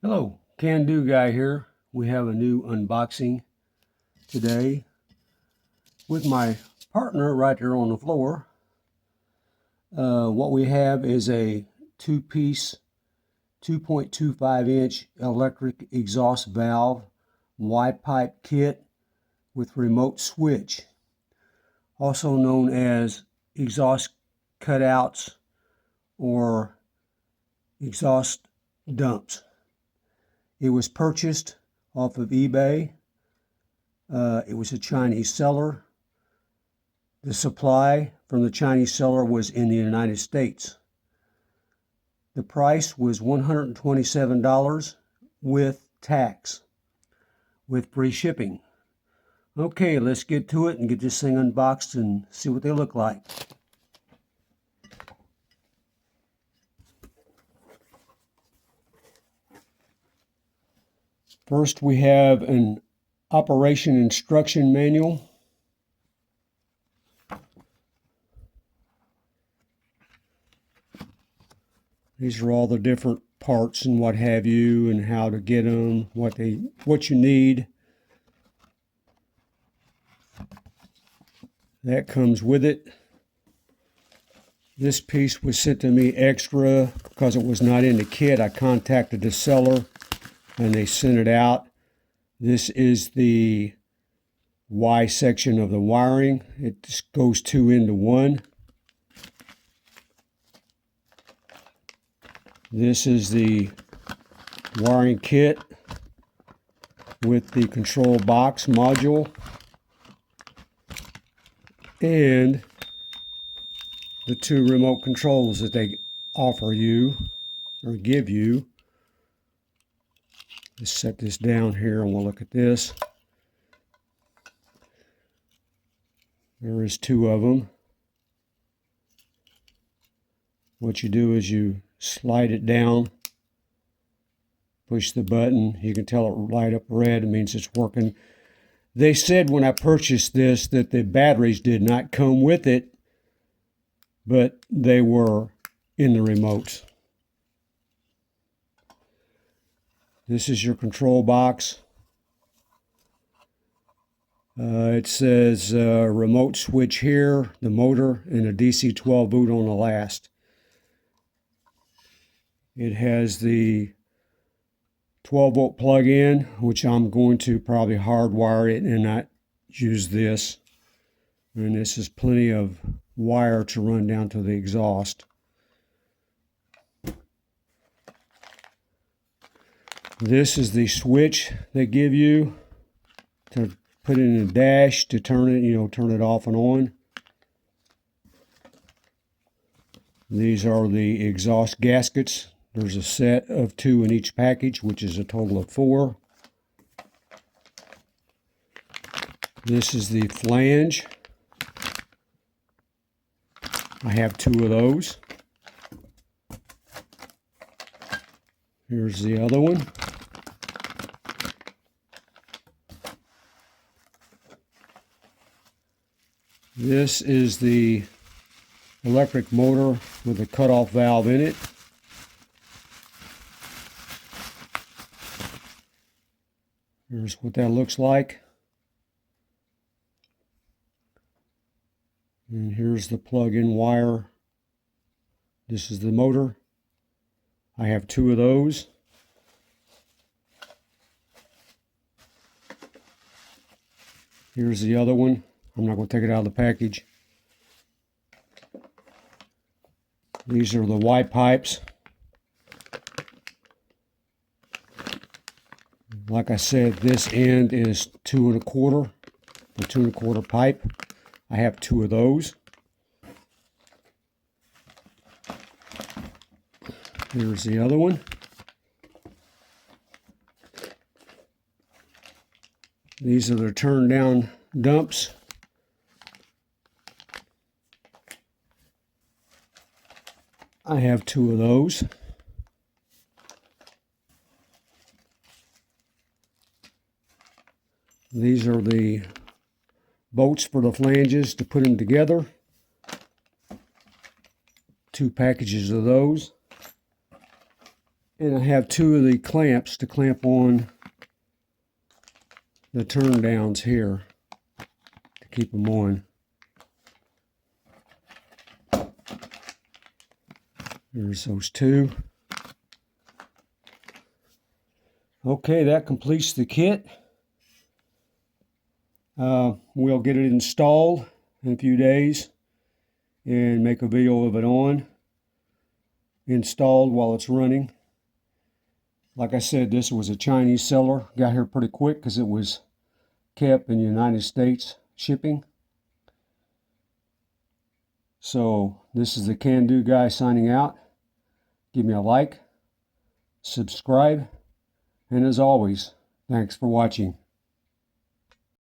Hello, Can Do Guy here. We have a new unboxing today with my partner right there on the floor. What we have is a two-piece 2.25-inch electric exhaust valve Y-pipe kit with remote switch, also known as exhaust cutouts or exhaust dumps. It was purchased off of eBay. It was a Chinese seller. The supply from the Chinese seller was in the United States. The price was $127 with tax, with free shipping. Okay, let's get to it and get this thing unboxed and see what they look like. First, we have an operation instruction manual. These are all the different parts and what have you, and how to get them, what you need. That comes with it. This piece was sent to me extra because it was not in the kit. I contacted the seller and they sent it out. This is the Y section of the wiring. It just goes two into one. This is the wiring kit with the control box module and the two remote controls that they offer you or give you. Let's set this down here and we'll look at this. There is two of them. What you do is you slide it down, push the button. You can tell it light up red. It means it's working. They said when I purchased this that the batteries did not come with it, but they were in the remotes. This is your control box. It says remote switch here, the motor, and a DC 12 volt on the last. It has the 12 volt plug-in, which I'm going to probably hardwire it and not use this. And this is plenty of wire to run down to the exhaust. This is the switch they give you to put it in a dash to turn it, turn it off and on. These are the exhaust gaskets. There's a set of 2 in each package, which is a total of 4. This is the flange. I have 2 of those. Here's the other one. This is the electric motor with a cutoff valve in it. Here's what that looks like. And here's the plug-in wire. This is the motor. I have 2 of those. Here's the other one. I'm not going to take it out of the package. These are the Y pipes. Like I said, this end is 2 1/4, the 2 1/4 pipe. I have 2 of those. Here's the other one. These are the turn down dumps. I have 2 of those. These are the bolts for the flanges to put them together. 2 packages of those. And I have two of the clamps to clamp on the turn downs here to keep them on. There's those two. Okay, that completes the kit. We'll get it installed in a few days and make a video of it installed while it's running. Like I said, this was a Chinese seller. Got here pretty quick because it was kept in the United States shipping. So this is the Can Do guy signing out. Give me a like, subscribe, and as always, thanks for watching.